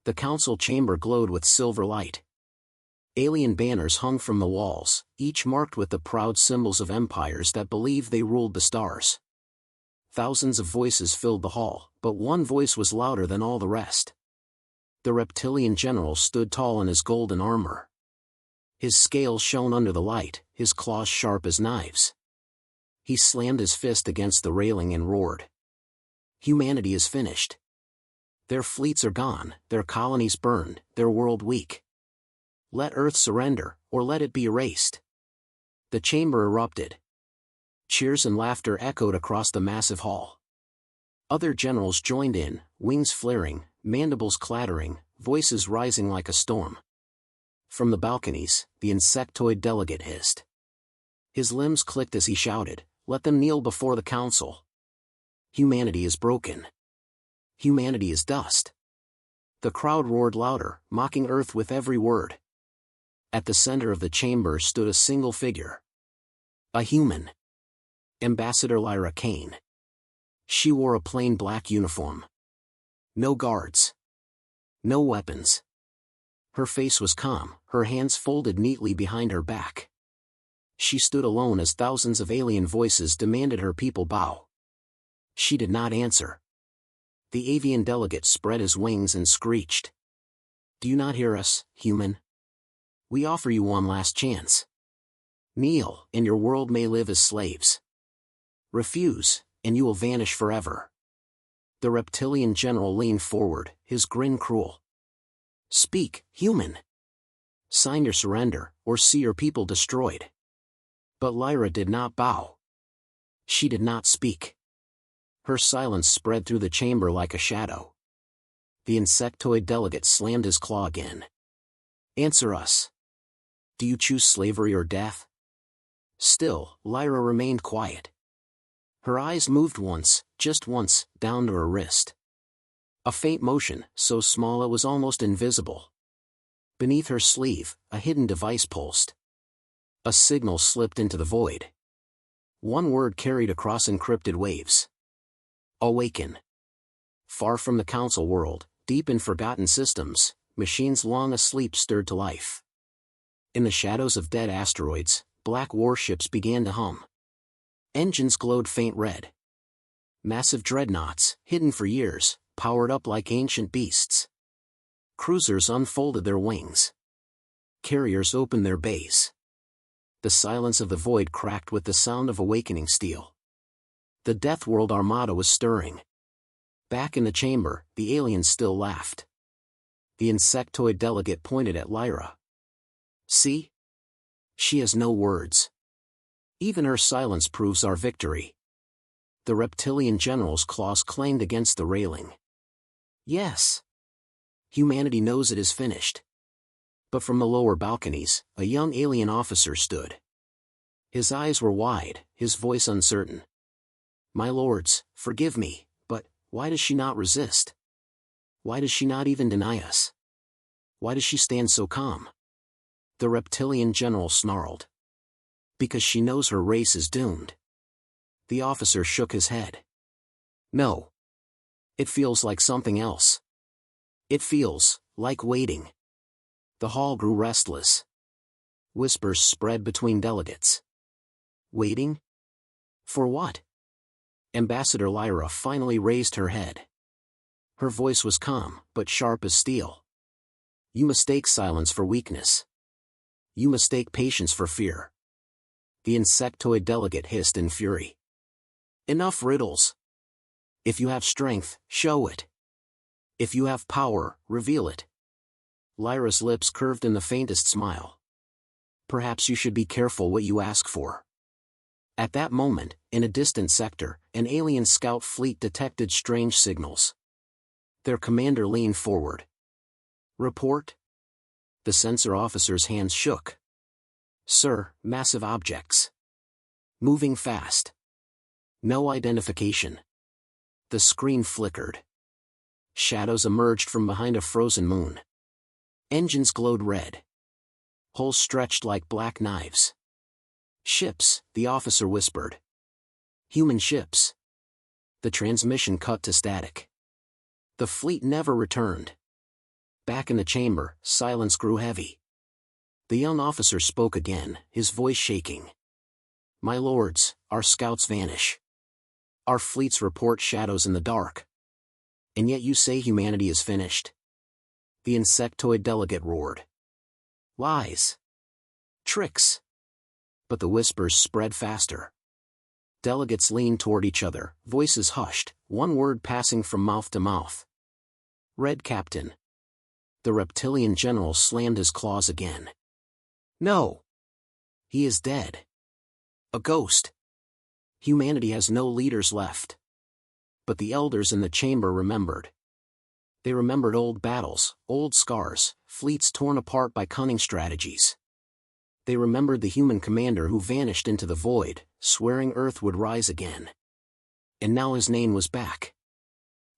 The council chamber glowed with silver light. Alien banners hung from the walls, each marked with the proud symbols of empires that believed they ruled the stars. Thousands of voices filled the hall, but one voice was louder than all the rest. The reptilian general stood tall in his golden armor. His scales shone under the light, his claws sharp as knives. He slammed his fist against the railing and roared. Humanity is finished. Their fleets are gone, their colonies burned, their world weak. Let Earth surrender, or let it be erased. The chamber erupted. Cheers and laughter echoed across the massive hall. Other generals joined in, wings flaring, mandibles clattering, voices rising like a storm. From the balconies, the insectoid delegate hissed. His limbs clicked as he shouted, "Let them kneel before the council. Humanity is broken. Humanity is dust." The crowd roared louder, mocking Earth with every word. At the center of the chamber stood a single figure. A human. Ambassador Lyra Kane. She wore a plain black uniform. No guards. No weapons. Her face was calm, her hands folded neatly behind her back. She stood alone as thousands of alien voices demanded her people bow. She did not answer. The avian delegate spread his wings and screeched. "Do you not hear us, human? We offer you one last chance. Kneel, and your world may live as slaves. Refuse, and you will vanish forever." The reptilian general leaned forward, his grin cruel. "Speak, human. Sign your surrender, or see your people destroyed." But Lyra did not bow. She did not speak. Her silence spread through the chamber like a shadow. The insectoid delegate slammed his claw again. "Answer us. Do you choose slavery or death?" Still, Lyra remained quiet. Her eyes moved once, just once, down to her wrist. A faint motion, so small it was almost invisible. Beneath her sleeve, a hidden device pulsed. A signal slipped into the void. One word carried across encrypted waves. Awaken. Far from the council world, deep in forgotten systems, machines long asleep stirred to life. In the shadows of dead asteroids, black warships began to hum. Engines glowed faint red. Massive dreadnoughts, hidden for years, powered up like ancient beasts. Cruisers unfolded their wings. Carriers opened their bays. The silence of the void cracked with the sound of awakening steel. The Death World Armada was stirring. Back in the chamber, the aliens still laughed. The insectoid delegate pointed at Lyra. "See? She has no words. Even her silence proves our victory." The reptilian general's claws clanged against the railing. "Yes. Humanity knows it is finished." But from the lower balconies, a young alien officer stood. His eyes were wide, his voice uncertain. "My lords, forgive me, but why does she not resist? Why does she not even deny us? Why does she stand so calm?" The reptilian general snarled. "Because she knows her race is doomed." The officer shook his head. "No. It feels like something else. It feels like waiting." The hall grew restless. Whispers spread between delegates. Waiting? For what? Ambassador Lyra finally raised her head. Her voice was calm, but sharp as steel. "You mistake silence for weakness. You mistake patience for fear." The insectoid delegate hissed in fury. "Enough riddles. If you have strength, show it. If you have power, reveal it." Lyra's lips curved in the faintest smile. "Perhaps you should be careful what you ask for." At that moment, in a distant sector, an alien scout fleet detected strange signals. Their commander leaned forward. "Report?" The sensor officer's hands shook. "Sir, massive objects. Moving fast. No identification." The screen flickered. Shadows emerged from behind a frozen moon. Engines glowed red. Hulls stretched like black knives. "Ships," the officer whispered. "Human ships." The transmission cut to static. The fleet never returned. Back in the chamber, silence grew heavy. The young officer spoke again, his voice shaking. "My lords, our scouts vanish. Our fleets report shadows in the dark. And yet you say humanity is finished?" The insectoid delegate roared. "Lies. Tricks." But the whispers spread faster. Delegates leaned toward each other, voices hushed, one word passing from mouth to mouth. "Red Captain." The reptilian general slammed his claws again. "No. He is dead. A ghost. Humanity has no leaders left." But the elders in the chamber remembered. They remembered old battles, old scars, fleets torn apart by cunning strategies. They remembered the human commander who vanished into the void, swearing Earth would rise again. And now his name was back.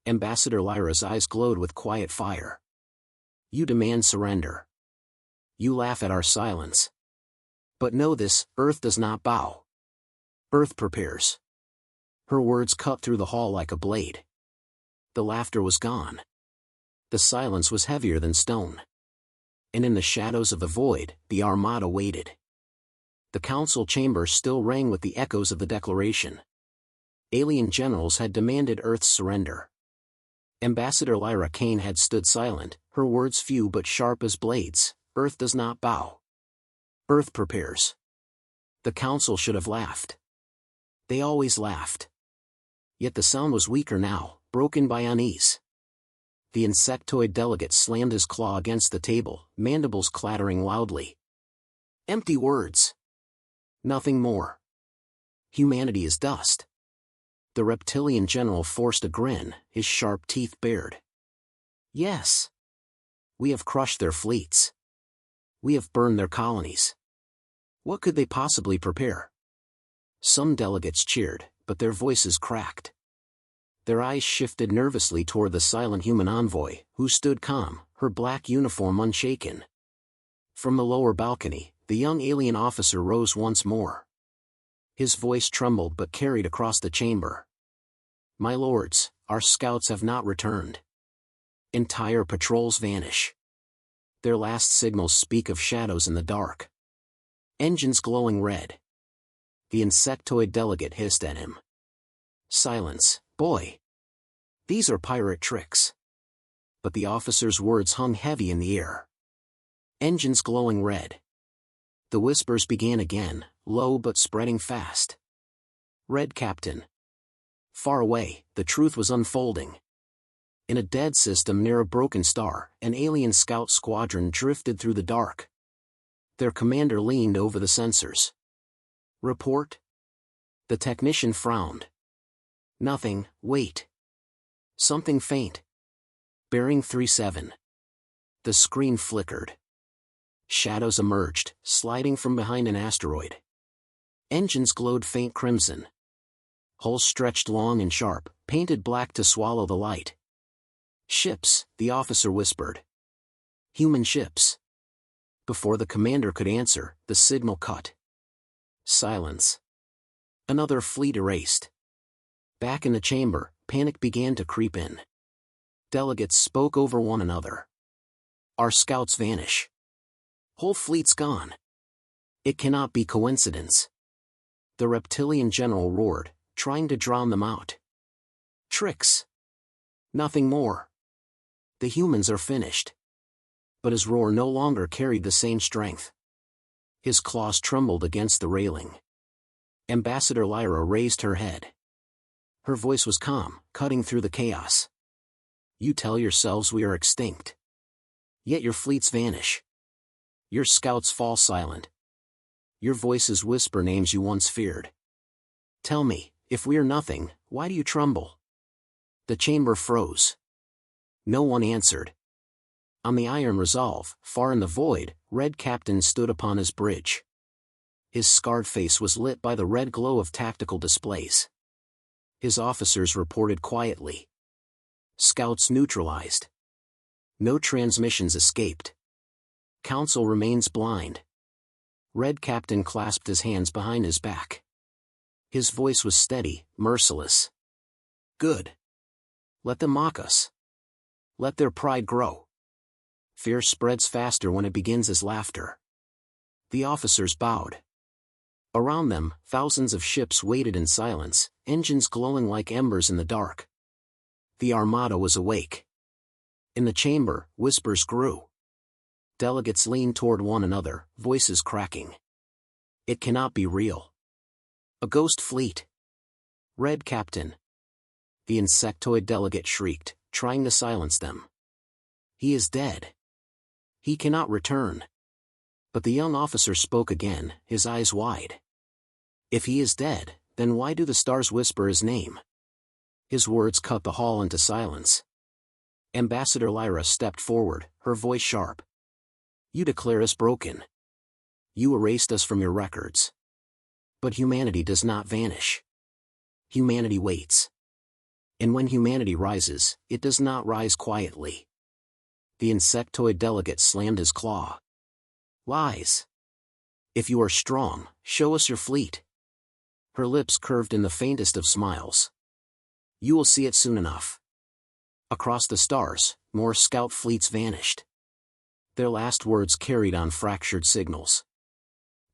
Ambassador Lyra's eyes glowed with quiet fire. "You demand surrender. You laugh at our silence. But know this, Earth does not bow. Earth prepares." Her words cut through the hall like a blade. The laughter was gone. The silence was heavier than stone. And in the shadows of the void, the armada waited. The council chamber still rang with the echoes of the declaration. Alien generals had demanded Earth's surrender. Ambassador Lyra Kane had stood silent, her words few but sharp as blades. "Earth does not bow. Earth prepares." The council should have laughed. They always laughed. Yet the sound was weaker now, broken by unease. The insectoid delegate slammed his claw against the table, mandibles clattering loudly. "Empty words. Nothing more. Humanity is dust." The reptilian general forced a grin, his sharp teeth bared. "Yes. We have crushed their fleets. We have burned their colonies. What could they possibly prepare?" Some delegates cheered, but their voices cracked. Their eyes shifted nervously toward the silent human envoy, who stood calm, her black uniform unshaken. From the lower balcony, the young alien officer rose once more. His voice trembled but carried across the chamber. "My lords, our scouts have not returned. Entire patrols vanish. Their last signals speak of shadows in the dark. Engines glowing red." The insectoid delegate hissed at him. "Silence, boy. These are pirate tricks." But the officer's words hung heavy in the air. Engines glowing red. The whispers began again, low but spreading fast. "Red Captain." Far away, the truth was unfolding. In a dead system near a broken star, an alien scout squadron drifted through the dark. Their commander leaned over the sensors. "Report?" The technician frowned. "Nothing, wait. Something faint. Bearing 37. The screen flickered. Shadows emerged, sliding from behind an asteroid. Engines glowed faint crimson. Hulls stretched long and sharp, painted black to swallow the light. "Ships," the officer whispered. "Human ships." Before the commander could answer, the signal cut. Silence. Another fleet erased. Back in the chamber, panic began to creep in. Delegates spoke over one another. "Our scouts vanish. Whole fleet's gone. It cannot be coincidence." The reptilian general roared, trying to drown them out. "Tricks. Nothing more. The humans are finished." But his roar no longer carried the same strength. His claws trembled against the railing. Ambassador Lyra raised her head. Her voice was calm, cutting through the chaos. "You tell yourselves we are extinct. Yet your fleets vanish. Your scouts fall silent. Your voices whisper names you once feared. Tell me, if we are nothing, why do you tremble?" The chamber froze. No one answered. On the Iron Resolve, far in the void, Red Captain stood upon his bridge. His scarred face was lit by the red glow of tactical displays. His officers reported quietly. "Scouts neutralized. No transmissions escaped. Council remains blind." Red Captain clasped his hands behind his back. His voice was steady, merciless. "Good. Let them mock us. Let their pride grow. Fear spreads faster when it begins as laughter. The officers bowed. Around them, thousands of ships waited in silence, engines glowing like embers in the dark. The armada was awake. In the chamber, whispers grew. Delegates leaned toward one another, voices cracking. It cannot be real. A ghost fleet. Red Captain. The insectoid delegate shrieked, trying to silence them. He is dead. He cannot return. But the young officer spoke again, his eyes wide. If he is dead, then why do the stars whisper his name? His words cut the hall into silence. Ambassador Lyra stepped forward, her voice sharp. You declare us broken. You erased us from your records. But humanity does not vanish. Humanity waits. And when humanity rises, it does not rise quietly. The insectoid delegate slammed his claw. Lies. If you are strong, show us your fleet. Her lips curved in the faintest of smiles. You will see it soon enough. Across the stars, more scout fleets vanished. Their last words carried on fractured signals.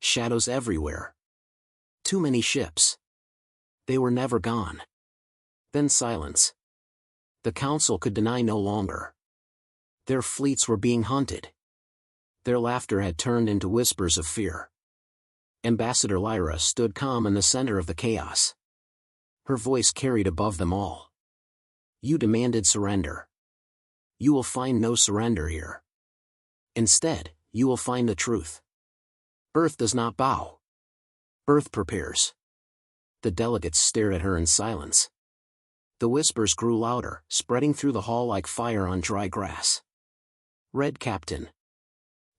Shadows everywhere. Too many ships. They were never gone. Then silence. The council could deny no longer. Their fleets were being hunted. Their laughter had turned into whispers of fear. Ambassador Lyra stood calm in the center of the chaos. Her voice carried above them all. You demanded surrender. You will find no surrender here. Instead, you will find the truth. Earth does not bow. Earth prepares. The delegates stared at her in silence. The whispers grew louder, spreading through the hall like fire on dry grass. Red Captain.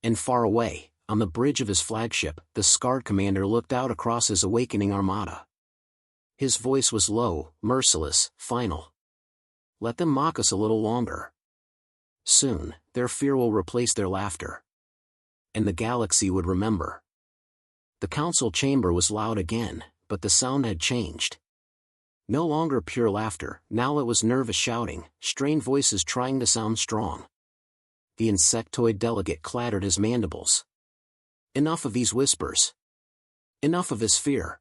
And far away, on the bridge of his flagship, the scarred commander looked out across his awakening armada. His voice was low, merciless, final. Let them mock us a little longer. Soon, their fear will replace their laughter. And the galaxy would remember. The council chamber was loud again, but the sound had changed. No longer pure laughter, now it was nervous shouting, strained voices trying to sound strong. The insectoid delegate clattered his mandibles. Enough of these whispers. Enough of this fear.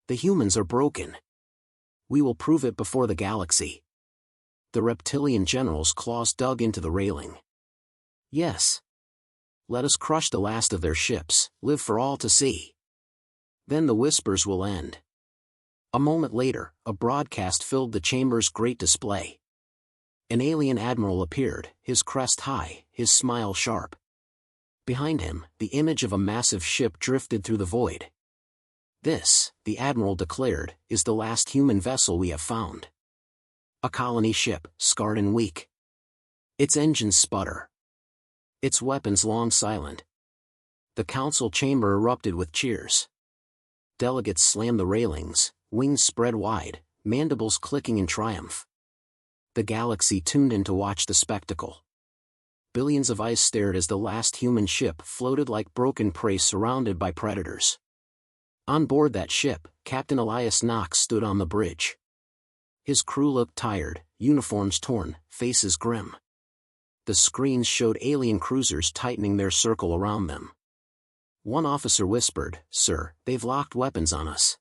The humans are broken. We will prove it before the galaxy. The reptilian general's claws dug into the railing. Yes. Let us crush the last of their ships, live for all to see. Then the whispers will end. A moment later, a broadcast filled the chamber's great display. An alien admiral appeared, his crest high, his smile sharp. Behind him, the image of a massive ship drifted through the void. This, the admiral declared, is the last human vessel we have found. A colony ship, scarred and weak. Its engines sputter. Its weapons long silent. The council chamber erupted with cheers. Delegates slammed the railings, wings spread wide, mandibles clicking in triumph. The galaxy tuned in to watch the spectacle. Billions of eyes stared as the last human ship floated like broken prey surrounded by predators. On board that ship, Captain Elias Knox stood on the bridge. His crew looked tired, uniforms torn, faces grim. The screens showed alien cruisers tightening their circle around them. One officer whispered, "Sir, they've locked weapons on us.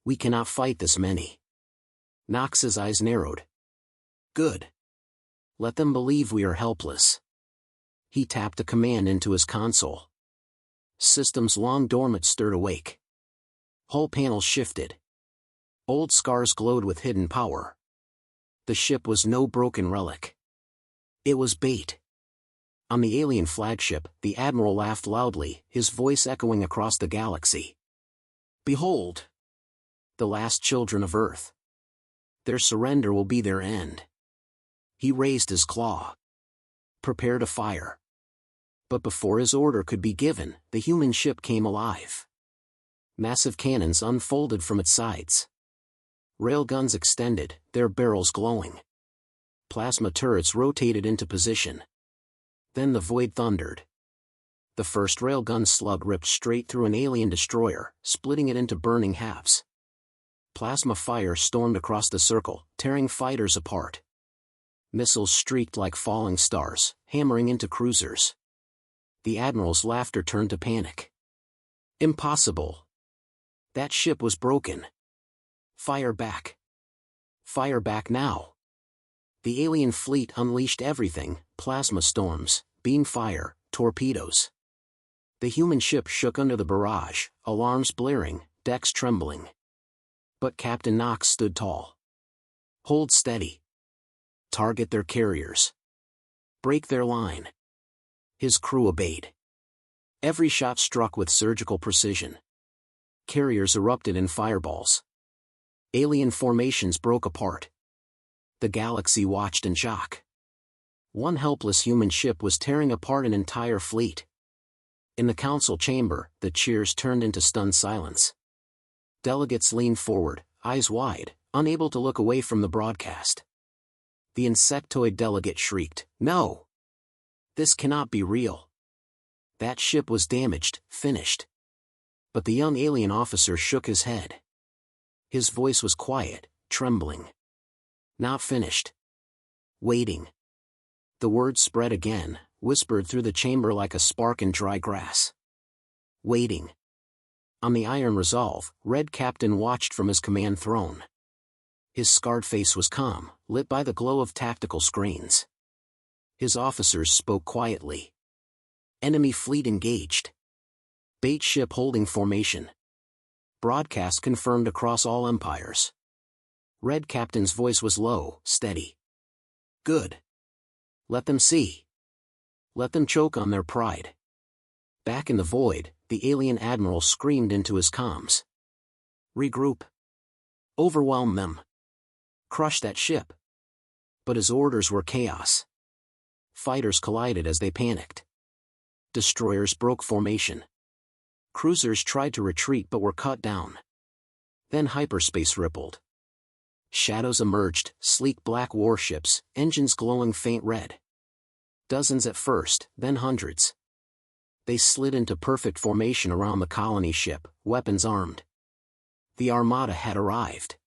We cannot fight this many." Knox's eyes narrowed. Good. Let them believe we are helpless. He tapped a command into his console. Systems long dormant stirred awake. Hull panels shifted. Old scars glowed with hidden power. The ship was no broken relic. It was bait. On the alien flagship, the admiral laughed loudly, his voice echoing across the galaxy. Behold! The last children of Earth. Their surrender will be their end. He raised his claw. Prepare to fire. But before his order could be given, the human ship came alive. Massive cannons unfolded from its sides. Railguns extended, their barrels glowing. Plasma turrets rotated into position. Then the void thundered. The first railgun slug ripped straight through an alien destroyer, splitting it into burning halves. Plasma fire stormed across the circle, tearing fighters apart. Missiles streaked like falling stars, hammering into cruisers. The admiral's laughter turned to panic. Impossible. That ship was broken. Fire back. Fire back now. The alien fleet unleashed everything: plasma storms, beam fire, torpedoes. The human ship shook under the barrage, alarms blaring, decks trembling. But Captain Knox stood tall. Hold steady. Target their carriers. Break their line. His crew obeyed. Every shot struck with surgical precision. Carriers erupted in fireballs. Alien formations broke apart. The galaxy watched in shock. One helpless human ship was tearing apart an entire fleet. In the council chamber, the cheers turned into stunned silence. Delegates leaned forward, eyes wide, unable to look away from the broadcast. The insectoid delegate shrieked, "No! This cannot be real. That ship was damaged, finished." But the young alien officer shook his head. His voice was quiet, trembling. Not finished. Waiting. The words spread again, whispered through the chamber like a spark in dry grass. Waiting. On the Iron Resolve, Red Captain watched from his command throne. His scarred face was calm, lit by the glow of tactical screens. His officers spoke quietly. Enemy fleet engaged. Bait ship holding formation. Broadcast confirmed across all empires. Red Captain's voice was low, steady. Good. Let them see. Let them choke on their pride. Back in the void, the alien admiral screamed into his comms. Regroup. Overwhelm them. Crush that ship. But his orders were chaos. Fighters collided as they panicked. Destroyers broke formation. Cruisers tried to retreat but were cut down. Then hyperspace rippled. Shadows emerged, sleek black warships, engines glowing faint red. Dozens at first, then hundreds. They slid into perfect formation around the colony ship, weapons armed. The Armada had arrived.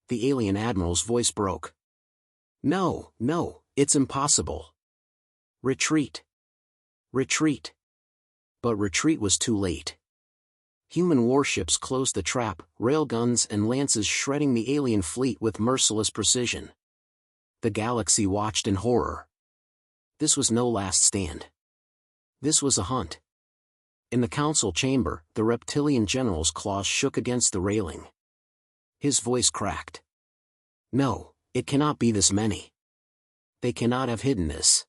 The alien admiral's voice broke. No, no, it's impossible. Retreat. Retreat. But retreat was too late. Human warships closed the trap, railguns and lances shredding the alien fleet with merciless precision. The galaxy watched in horror. This was no last stand. This was a hunt. In the council chamber, the reptilian general's claws shook against the railing. His voice cracked. No, it cannot be this many. They cannot have hidden this.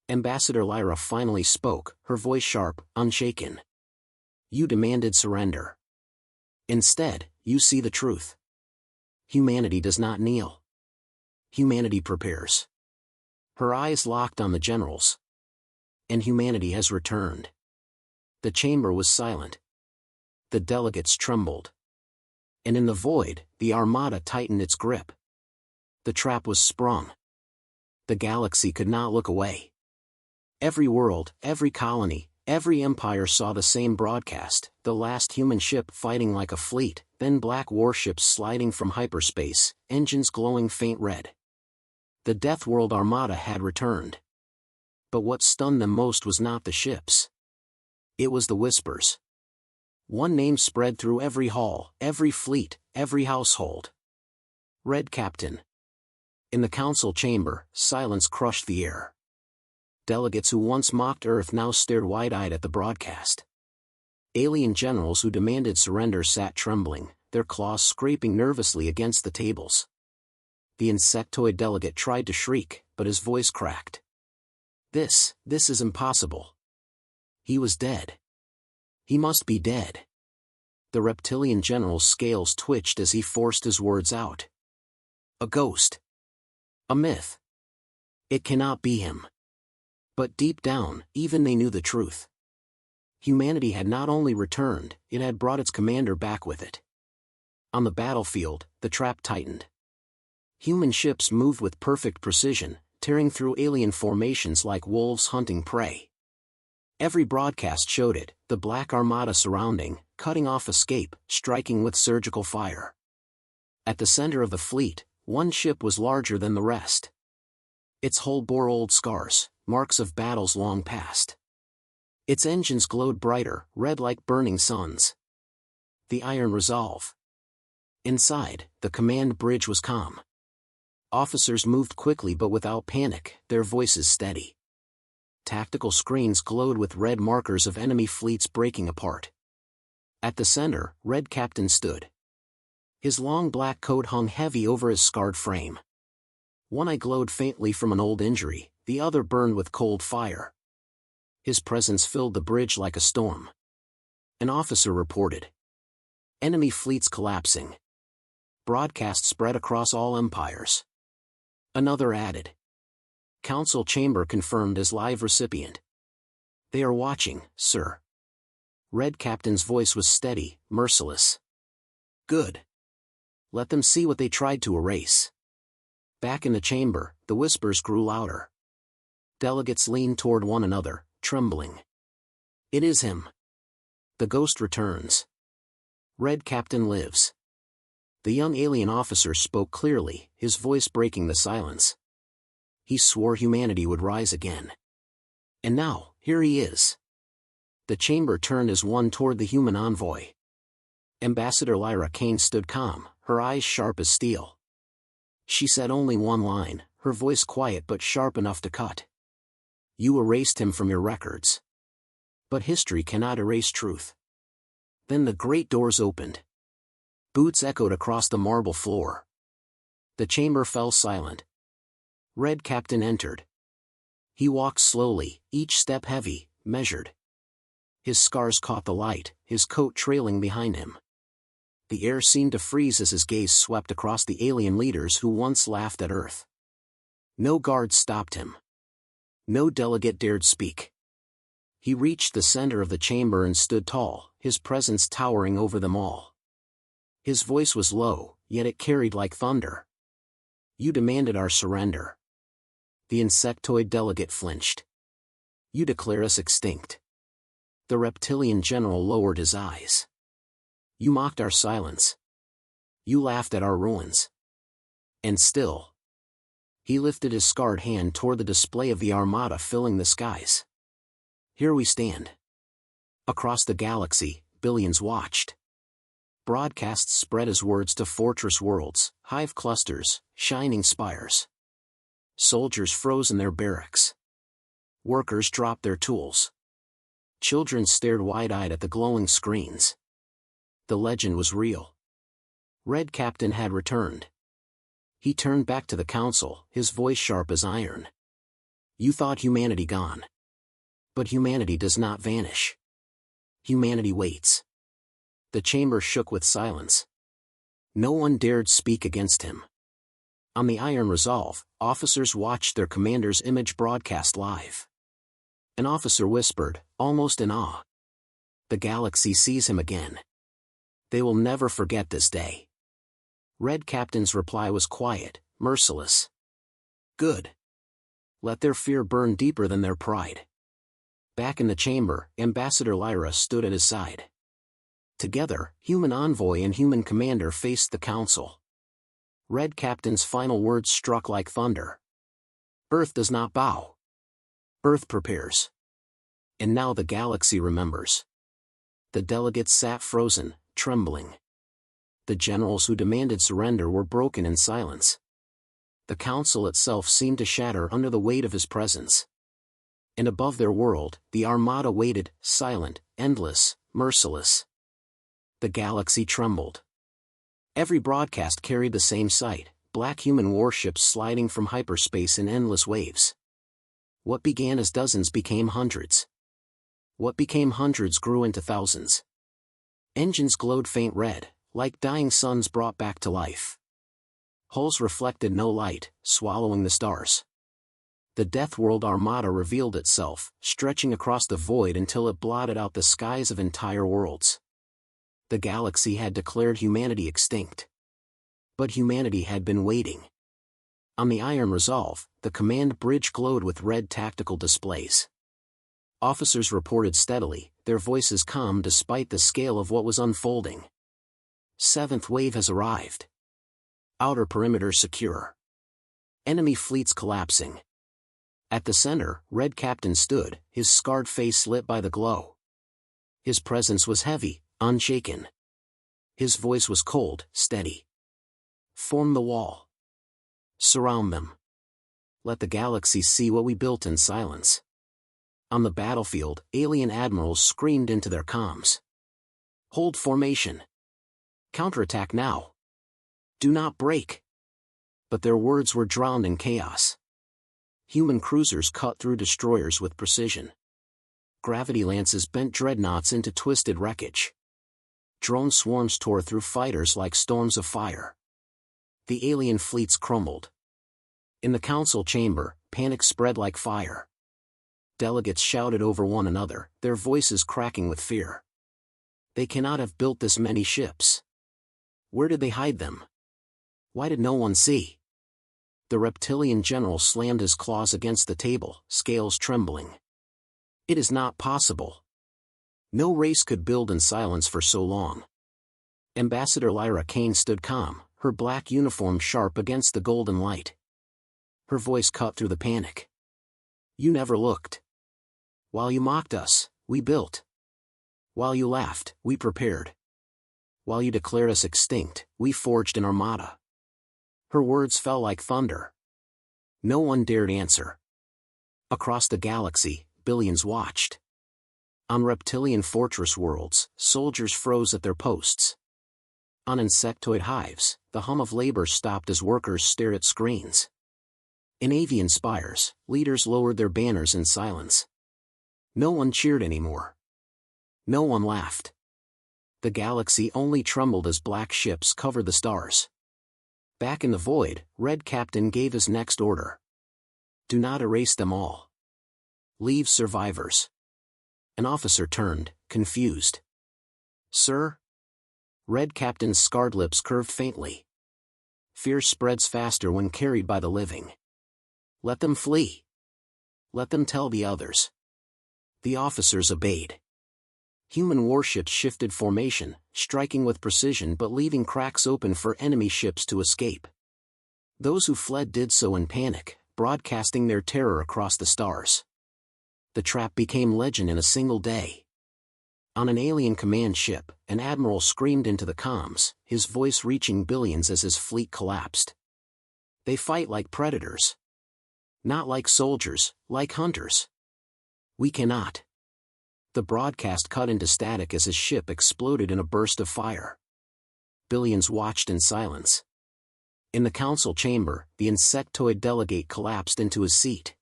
Ambassador Lyra finally spoke, her voice sharp, unshaken. You demanded surrender. Instead, you see the truth. Humanity does not kneel. Humanity prepares. Her eyes locked on the generals. And humanity has returned. The chamber was silent. The delegates trembled. And in the void, the Armada tightened its grip. The trap was sprung. The galaxy could not look away. Every world, every colony, every empire saw the same broadcast, the last human ship fighting like a fleet, then black warships sliding from hyperspace, engines glowing faint red. The Death World Armada had returned. But what stunned them most was not the ships. It was the whispers. One name spread through every hall, every fleet, every household. Red Captain. In the council chamber, silence crushed the air. Delegates who once mocked Earth now stared wide-eyed at the broadcast. Alien generals who demanded surrender sat trembling, their claws scraping nervously against the tables. The insectoid delegate tried to shriek, but his voice cracked. This is impossible. He was dead. He must be dead. The reptilian general's scales twitched as he forced his words out. A ghost. A myth. It cannot be him. But deep down, even they knew the truth. Humanity had not only returned, it had brought its commander back with it. On the battlefield, the trap tightened. Human ships moved with perfect precision, tearing through alien formations like wolves hunting prey. Every broadcast showed it, the Black Armada surrounding, cutting off escape, striking with surgical fire. At the center of the fleet, one ship was larger than the rest. Its hull bore old scars, marks of battles long past. Its engines glowed brighter, red like burning suns. The iron resolve. Inside, the command bridge was calm. Officers moved quickly but without panic, their voices steady. Tactical screens glowed with red markers of enemy fleets breaking apart. At the center, Red Captain stood. His long black coat hung heavy over his scarred frame. One eye glowed faintly from an old injury, the other burned with cold fire. His presence filled the bridge like a storm. An officer reported. Enemy fleets collapsing. Broadcast spread across all empires. Another added. Council chamber confirmed as live recipient. They are watching, sir. Red Captain's voice was steady, merciless. Good. Let them see what they tried to erase. Back in the chamber, the whispers grew louder. Delegates leaned toward one another, trembling. It is him. The ghost returns. Red Captain lives. The young alien officer spoke clearly, his voice breaking the silence. He swore humanity would rise again. And now, here he is. The chamber turned as one toward the human envoy. Ambassador Lyra Kane stood calm, her eyes sharp as steel. She said only one line, her voice quiet but sharp enough to cut. You erased him from your records. But history cannot erase truth. Then the great doors opened. Boots echoed across the marble floor. The chamber fell silent. Red Captain entered. He walked slowly, each step heavy, measured. His scars caught the light, his coat trailing behind him. The air seemed to freeze as his gaze swept across the alien leaders who once laughed at Earth. No guard stopped him. No delegate dared speak. He reached the center of the chamber and stood tall, his presence towering over them all. His voice was low, yet it carried like thunder. You demanded our surrender. The insectoid delegate flinched. You declare us extinct. The reptilian general lowered his eyes. You mocked our silence. You laughed at our ruins. And still. He lifted his scarred hand toward the display of the armada filling the skies. Here we stand. Across the galaxy, billions watched. Broadcasts spread as words to fortress worlds, hive clusters, shining spires. Soldiers froze in their barracks. Workers dropped their tools. Children stared wide-eyed at the glowing screens. The legend was real. Red Captain had returned. He turned back to the council, his voice sharp as iron. You thought humanity gone. But humanity does not vanish. Humanity waits. The chamber shook with silence. No one dared speak against him. On the Iron Resolve, officers watched their commander's image broadcast live. An officer whispered, almost in awe. The galaxy sees him again. They will never forget this day. Red Captain's reply was quiet, merciless. Good. Let their fear burn deeper than their pride. Back in the chamber, Ambassador Lyra stood at his side. Together, human envoy and human commander faced the council. Red Captain's final words struck like thunder. Earth does not bow. Earth prepares. And now the galaxy remembers. The delegates sat frozen, trembling. The generals who demanded surrender were broken in silence. The council itself seemed to shatter under the weight of his presence. And above their world, the armada waited, silent, endless, merciless. The galaxy trembled. Every broadcast carried the same sight, black human warships sliding from hyperspace in endless waves. What began as dozens became hundreds. What became hundreds grew into thousands. Engines glowed faint red, like dying suns brought back to life. Hulls reflected no light, swallowing the stars. The Death World Armada revealed itself, stretching across the void until it blotted out the skies of entire worlds. The galaxy had declared humanity extinct. But humanity had been waiting. On the Iron Resolve, the command bridge glowed with red tactical displays. Officers reported steadily, their voices calm despite the scale of what was unfolding. Seventh wave has arrived. Outer perimeter secure. Enemy fleets collapsing. At the center, Red Captain stood, his scarred face lit by the glow. His presence was heavy, unshaken. His voice was cold, steady. Form the wall. Surround them. Let the galaxy see what we built in silence. On the battlefield, alien admirals screamed into their comms. Hold formation. Counterattack now. Do not break. But their words were drowned in chaos. Human cruisers cut through destroyers with precision. Gravity lances bent dreadnoughts into twisted wreckage. Drone swarms tore through fighters like storms of fire. The alien fleets crumbled. In the council chamber, panic spread like fire. Delegates shouted over one another, their voices cracking with fear. They cannot have built this many ships. Where did they hide them? Why did no one see? The reptilian general slammed his claws against the table, scales trembling. It is not possible. No race could build in silence for so long. Ambassador Lyra Kane stood calm, her black uniform sharp against the golden light. Her voice cut through the panic. You never looked. While you mocked us, we built. While you laughed, we prepared. While you declared us extinct, we forged an armada. Her words fell like thunder. No one dared answer. Across the galaxy, billions watched. On reptilian fortress worlds, soldiers froze at their posts. On insectoid hives, the hum of labor stopped as workers stared at screens. In avian spires, leaders lowered their banners in silence. No one cheered anymore. No one laughed. The galaxy only trembled as black ships covered the stars. Back in the void, Red Captain gave his next order. Do not erase them all. Leave survivors. An officer turned, confused. Sir? Red Captain's scarred lips curved faintly. Fear spreads faster when carried by the living. Let them flee. Let them tell the others. The officers obeyed. Human warships shifted formation, striking with precision but leaving cracks open for enemy ships to escape. Those who fled did so in panic, broadcasting their terror across the stars. The trap became legend in a single day. On an alien command ship, an admiral screamed into the comms, his voice reaching billions as his fleet collapsed. They fight like predators. Not like soldiers, like hunters. We cannot. The broadcast cut into static as his ship exploded in a burst of fire. Billions watched in silence. In the council chamber, the insectoid delegate collapsed into his seat.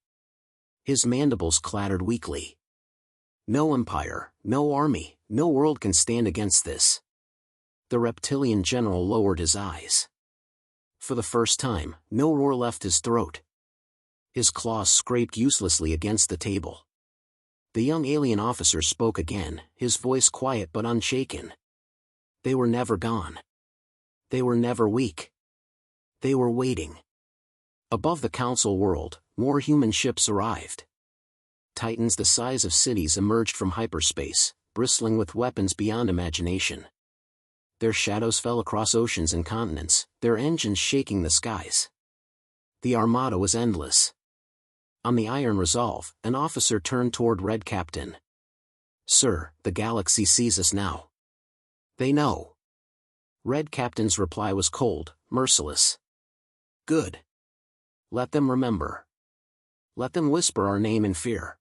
His mandibles clattered weakly. No empire, no army, no world can stand against this. The reptilian general lowered his eyes. For the first time, no roar left his throat. His claws scraped uselessly against the table. The young alien officer spoke again, his voice quiet but unshaken. They were never gone. They were never weak. They were waiting. Above the council world, more human ships arrived. Titans the size of cities emerged from hyperspace, bristling with weapons beyond imagination. Their shadows fell across oceans and continents, their engines shaking the skies. The armada was endless. On the Iron Resolve, an officer turned toward Red Captain. Sir, the galaxy sees us now. They know. Red Captain's reply was cold, merciless. Good. Let them remember. Let them whisper our name in fear.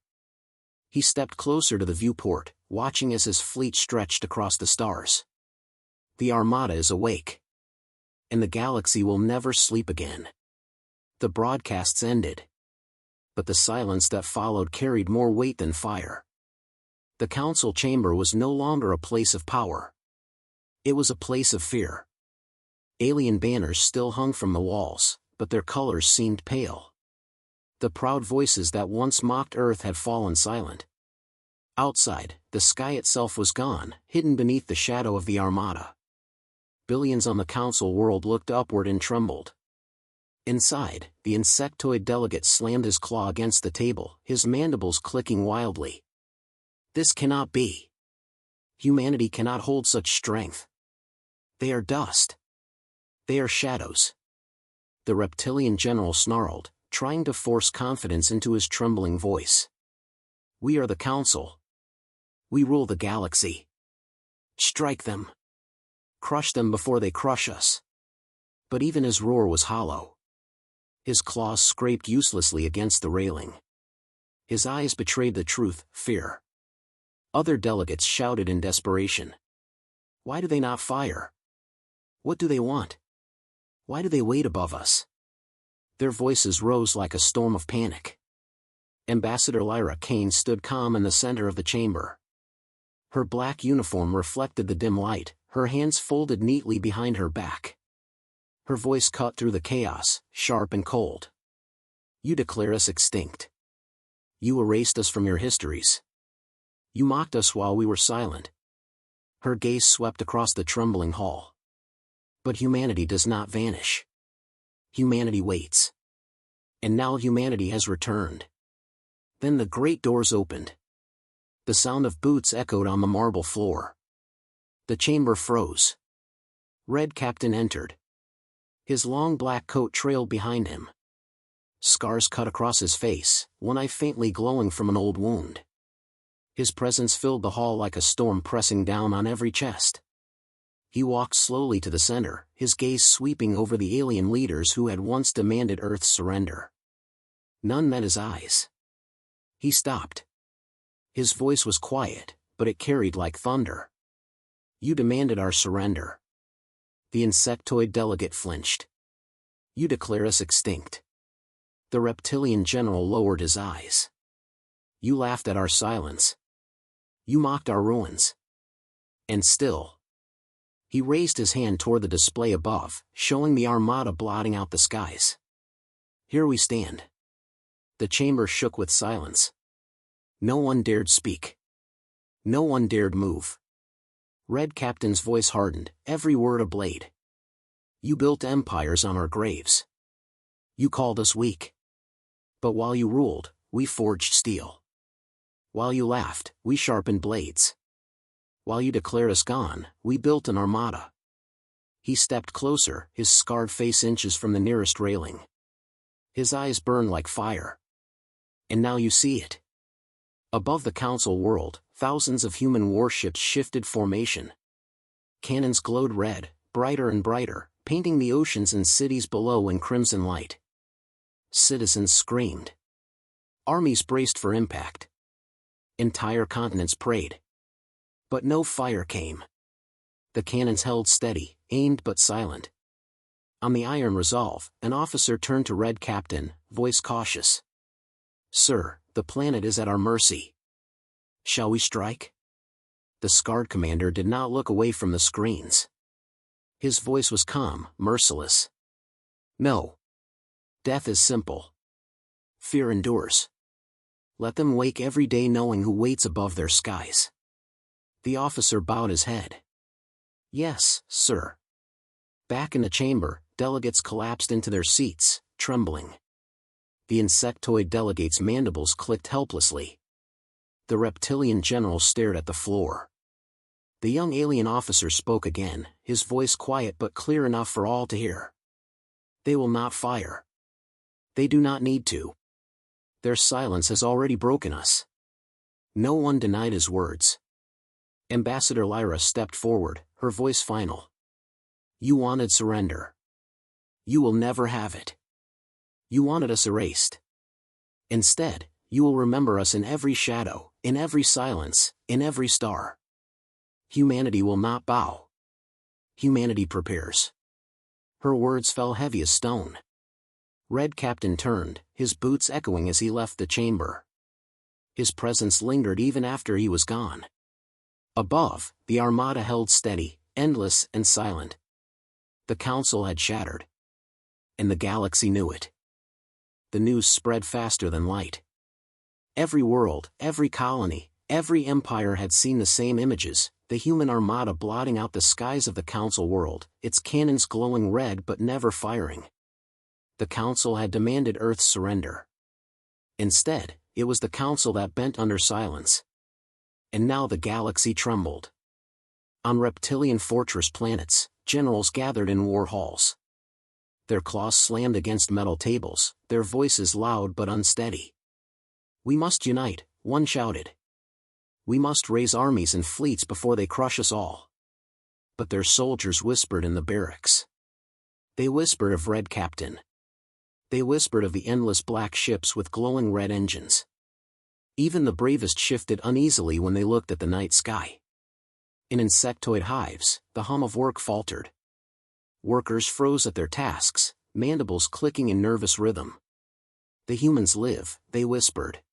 He stepped closer to the viewport, watching as his fleet stretched across the stars. The armada is awake. And the galaxy will never sleep again. The broadcasts ended. But the silence that followed carried more weight than fire. The council chamber was no longer a place of power. It was a place of fear. Alien banners still hung from the walls, but their colors seemed pale. The proud voices that once mocked Earth had fallen silent. Outside, the sky itself was gone, hidden beneath the shadow of the armada. Billions on the council world looked upward and trembled. Inside, the insectoid delegate slammed his claw against the table, his mandibles clicking wildly. This cannot be. Humanity cannot hold such strength. They are dust. They are shadows. The reptilian general snarled, trying to force confidence into his trembling voice. "We are the Council. We rule the galaxy. Strike them. Crush them before they crush us." But even his roar was hollow. His claws scraped uselessly against the railing. His eyes betrayed the truth, fear. Other delegates shouted in desperation. "Why do they not fire? What do they want? Why do they wait above us?" Their voices rose like a storm of panic. Ambassador Lyra Kane stood calm in the center of the chamber. Her black uniform reflected the dim light, her hands folded neatly behind her back. Her voice cut through the chaos, sharp and cold. "You declare us extinct. You erased us from your histories. You mocked us while we were silent." Her gaze swept across the trembling hall. But humanity does not vanish. Humanity waits. And now humanity has returned. Then the great doors opened. The sound of boots echoed on the marble floor. The chamber froze. Red Captain entered. His long black coat trailed behind him. Scars cut across his face, one eye faintly glowing from an old wound. His presence filled the hall like a storm pressing down on every chest. He walked slowly to the center, his gaze sweeping over the alien leaders who had once demanded Earth's surrender. None met his eyes. He stopped. His voice was quiet, but it carried like thunder. "You demanded our surrender." The insectoid delegate flinched. "You declare us extinct." The reptilian general lowered his eyes. "You laughed at our silence. You mocked our ruins. And still." He raised his hand toward the display above, showing the armada blotting out the skies. "Here we stand." The chamber shook with silence. No one dared speak. No one dared move. Red Captain's voice hardened, every word a blade. "You built empires on our graves. You called us weak. But while you ruled, we forged steel. While you laughed, we sharpened blades. While you declared us gone, we built an armada." He stepped closer, his scarred face inches from the nearest railing. His eyes burned like fire. "And now you see it." Above the Council world, thousands of human warships shifted formation. Cannons glowed red, brighter and brighter, painting the oceans and cities below in crimson light. Citizens screamed. Armies braced for impact. Entire continents prayed. But no fire came. The cannons held steady, aimed but silent. On the iron resolve, an officer turned to Red Captain, voice cautious. "Sir, the planet is at our mercy. Shall we strike?" The scarred commander did not look away from the screens. His voice was calm, merciless. "No. Death is simple. Fear endures. Let them wake every day knowing who waits above their skies." The officer bowed his head. "Yes, sir." Back in the chamber, delegates collapsed into their seats, trembling. The insectoid delegates' mandibles clicked helplessly. The reptilian general stared at the floor. The young alien officer spoke again, his voice quiet but clear enough for all to hear. "They will not fire. They do not need to. Their silence has already broken us." No one denied his words. Ambassador Lyra stepped forward, her voice final. "You wanted surrender. You will never have it. You wanted us erased. Instead, you will remember us in every shadow, in every silence, in every star. Humanity will not bow. Humanity prepares." Her words fell heavy as stone. Red Captain turned, his boots echoing as he left the chamber. His presence lingered even after he was gone. Above, the armada held steady, endless and silent. The Council had shattered. And the galaxy knew it. The news spread faster than light. Every world, every colony, every empire had seen the same images, the human armada blotting out the skies of the Council world, its cannons glowing red but never firing. The Council had demanded Earth's surrender. Instead, it was the Council that bent under silence. And now the galaxy trembled. On reptilian fortress planets, generals gathered in war halls. Their claws slammed against metal tables, their voices loud but unsteady. "We must unite," one shouted. "We must raise armies and fleets before they crush us all." But their soldiers whispered in the barracks. They whispered of Red Captain. They whispered of the endless black ships with glowing red engines. Even the bravest shifted uneasily when they looked at the night sky. In insectoid hives, the hum of work faltered. Workers froze at their tasks, mandibles clicking in nervous rhythm. "The humans live," they whispered.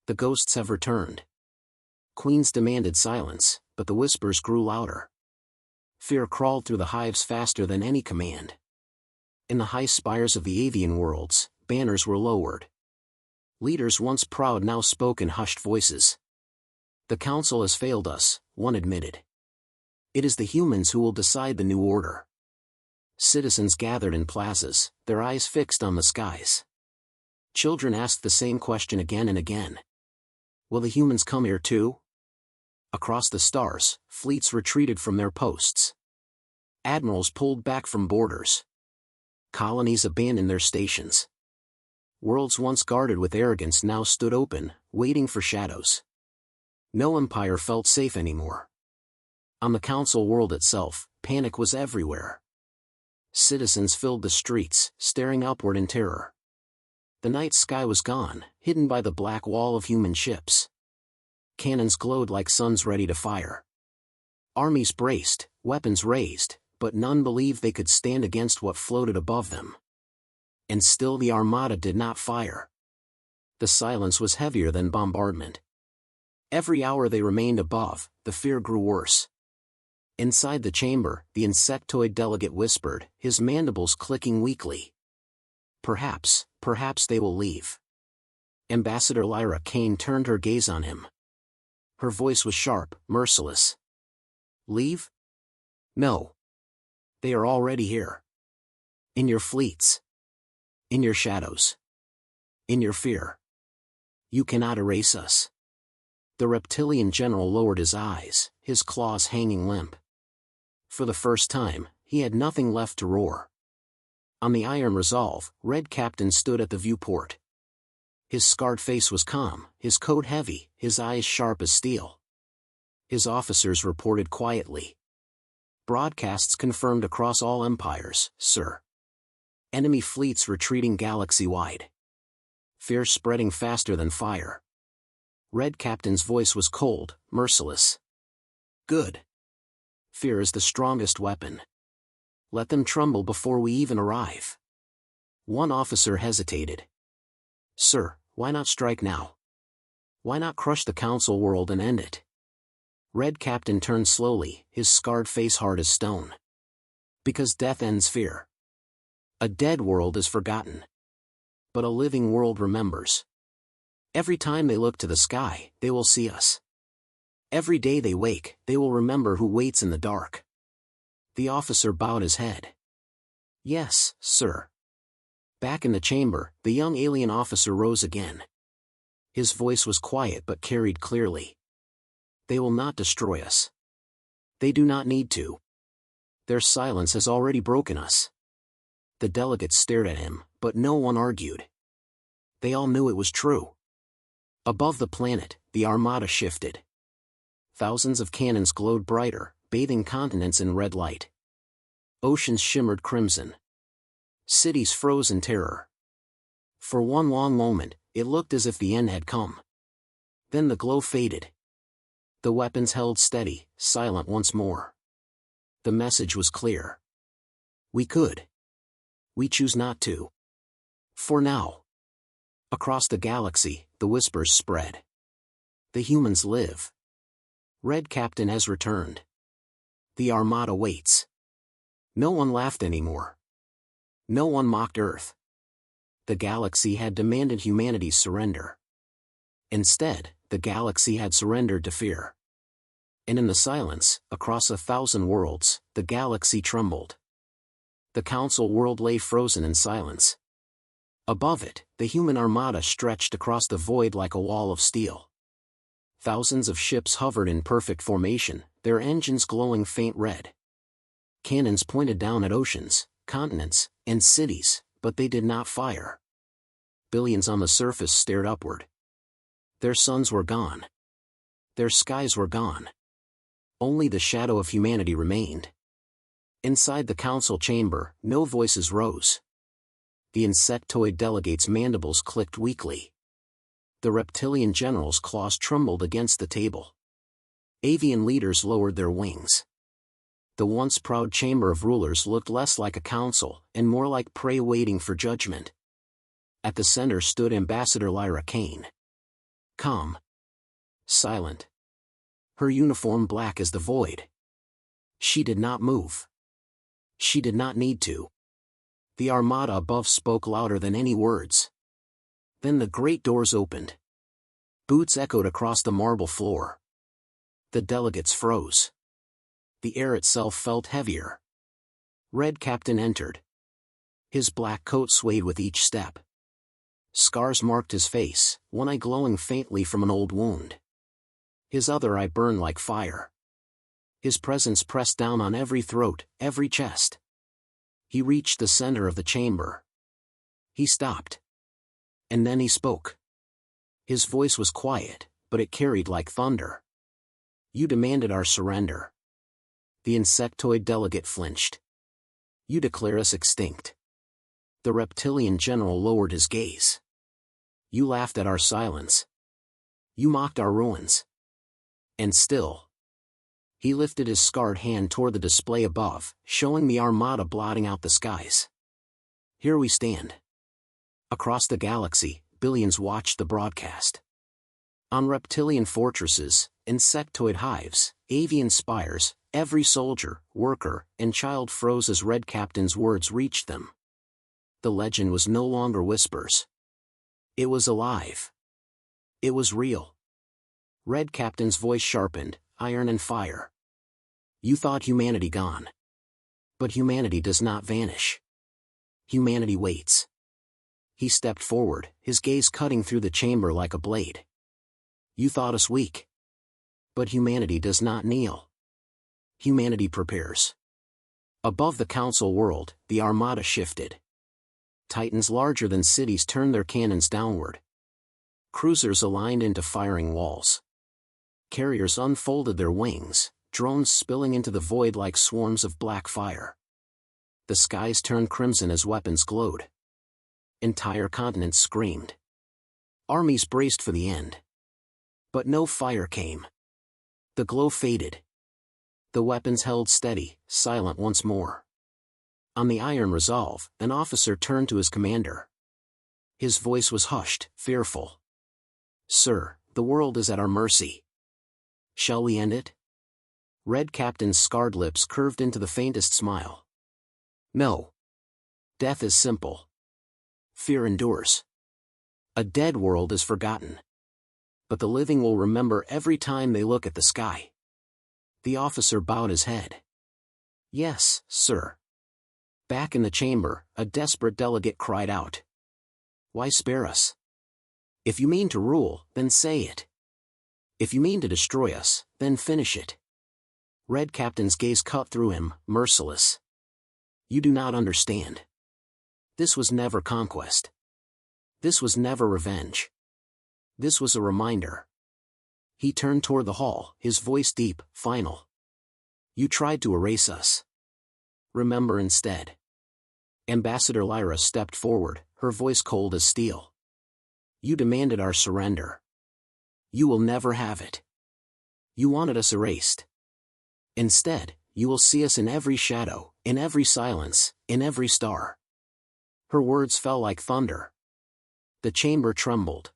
"The ghosts have returned." Queens demanded silence, but the whispers grew louder. Fear crawled through the hives faster than any command. In the high spires of the avian worlds, banners were lowered. Leaders once proud now spoke in hushed voices. "The council has failed us," one admitted. "It is the humans who will decide the new order." Citizens gathered in plazas, their eyes fixed on the skies. Children asked the same question again and again. "Will the humans come here too?" Across the stars, fleets retreated from their posts. Admirals pulled back from borders. Colonies abandoned their stations. Worlds once guarded with arrogance now stood open, waiting for shadows. No empire felt safe anymore. On the council world itself, panic was everywhere. Citizens filled the streets, staring upward in terror. The night sky was gone, hidden by the black wall of human ships. Cannons glowed like suns ready to fire. Armies braced, weapons raised, but none believed they could stand against what floated above them. And still the armada did not fire. The silence was heavier than bombardment. Every hour they remained above, the fear grew worse. Inside the chamber, the insectoid delegate whispered, his mandibles clicking weakly. Perhaps they will leave." Ambassador Lyra Kane turned her gaze on him. Her voice was sharp, merciless. "Leave? No. They are already here. In your fleets. In your shadows. In your fear. You cannot erase us." The reptilian general lowered his eyes, his claws hanging limp. For the first time, he had nothing left to roar. On the iron resolve, Red Captain stood at the viewport. His scarred face was calm, his coat heavy, his eyes sharp as steel. His officers reported quietly. "Broadcasts confirmed across all empires, sir. Enemy fleets retreating galaxy-wide. Fear spreading faster than fire." Red Captain's voice was cold, merciless. "Good. Fear is the strongest weapon. Let them tremble before we even arrive." One officer hesitated. "Sir, why not strike now? Why not crush the council world and end it?" Red Captain turned slowly, his scarred face hard as stone. "Because death ends fear. A dead world is forgotten. But a living world remembers. Every time they look to the sky, they will see us. Every day they wake, they will remember who waits in the dark." The officer bowed his head. "Yes, sir." Back in the chamber, the young alien officer rose again. His voice was quiet but carried clearly. "They will not destroy us. They do not need to. Their silence has already broken us." The delegates stared at him, but no one argued. They all knew it was true. Above the planet, the armada shifted. Thousands of cannons glowed brighter, bathing continents in red light. Oceans shimmered crimson. Cities froze in terror. For one long moment, it looked as if the end had come. Then the glow faded. The weapons held steady, silent once more. The message was clear. We could. We choose not to. For now. Across the galaxy, the whispers spread. The humans live. Red Captain has returned. The armada waits. No one laughed anymore. No one mocked Earth. The galaxy had demanded humanity's surrender. Instead, the galaxy had surrendered to fear. And in the silence, across 1,000 worlds, the galaxy trembled. The council world lay frozen in silence. Above it, the human armada stretched across the void like a wall of steel. Thousands of ships hovered in perfect formation, their engines glowing faint red. Cannons pointed down at oceans, continents, and cities, but they did not fire. Billions on the surface stared upward. Their suns were gone. Their skies were gone. Only the shadow of humanity remained. Inside the council chamber, no voices rose. The insectoid delegates' mandibles clicked weakly. The reptilian generals' claws trembled against the table. Avian leaders lowered their wings. The once proud chamber of rulers looked less like a council and more like prey waiting for judgment. At the center stood Ambassador Lyra Kane. Calm. Silent. Her uniform black as the void. She did not move. She did not need to. The armada above spoke louder than any words. Then the great doors opened. Boots echoed across the marble floor. The delegates froze. The air itself felt heavier. Red Captain entered. His black coat swayed with each step. Scars marked his face, one eye glowing faintly from an old wound. His other eye burned like fire. His presence pressed down on every throat, every chest. He reached the center of the chamber. He stopped. And then he spoke. His voice was quiet, but it carried like thunder. You demanded our surrender. The insectoid delegate flinched. You declare us extinct. The reptilian general lowered his gaze. You laughed at our silence. You mocked our ruins. And still. He lifted his scarred hand toward the display above, showing the armada blotting out the skies. Here we stand. Across the galaxy, billions watched the broadcast. On reptilian fortresses, insectoid hives, avian spires, every soldier, worker, and child froze as Red Captain's words reached them. The legend was no longer whispers. It was alive. It was real. Red Captain's voice sharpened, iron and fire. You thought humanity gone. But humanity does not vanish. Humanity waits. He stepped forward, his gaze cutting through the chamber like a blade. You thought us weak. But humanity does not kneel. Humanity prepares. Above the council world, the armada shifted. Titans larger than cities turned their cannons downward. Cruisers aligned into firing walls. Carriers unfolded their wings, drones spilling into the void like swarms of black fire. The skies turned crimson as weapons glowed. Entire continents screamed. Armies braced for the end. But no fire came. The glow faded. The weapons held steady, silent once more. On the iron resolve, an officer turned to his commander. His voice was hushed, fearful. Sir, the world is at our mercy. Shall we end it? Red Captain's scarred lips curved into the faintest smile. No. Death is simple. Fear endures. A dead world is forgotten. But the living will remember every time they look at the sky. The officer bowed his head. Yes, sir. Back in the chamber, a desperate delegate cried out. Why spare us? If you mean to rule, then say it. If you mean to destroy us, then finish it. Red Captain's gaze cut through him, merciless. You do not understand. This was never conquest. This was never revenge. This was a reminder. He turned toward the hall, his voice deep, final. You tried to erase us. Remember instead. Ambassador Lyra stepped forward, her voice cold as steel. You demanded our surrender. You will never have it. You wanted us erased. Instead, you will see us in every shadow, in every silence, in every star. Her words fell like thunder. The chamber trembled.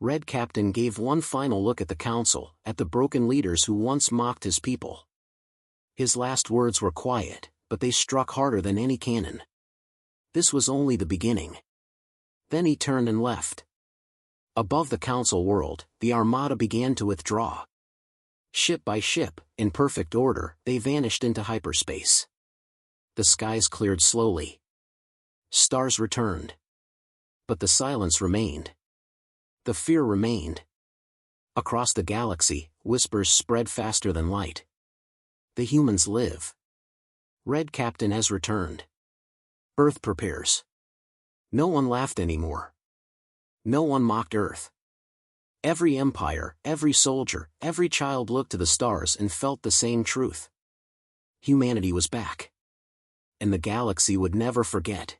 Red Captain gave one final look at the council, at the broken leaders who once mocked his people. His last words were quiet, but they struck harder than any cannon. This was only the beginning. Then he turned and left. Above the council world, the armada began to withdraw. Ship by ship, in perfect order, they vanished into hyperspace. The skies cleared slowly. Stars returned. But the silence remained. The fear remained. Across the galaxy, whispers spread faster than light. The humans live. Red Captain has returned. Earth prepares. No one laughed anymore. No one mocked Earth. Every empire, every soldier, every child looked to the stars and felt the same truth. Humanity was back. And the galaxy would never forget.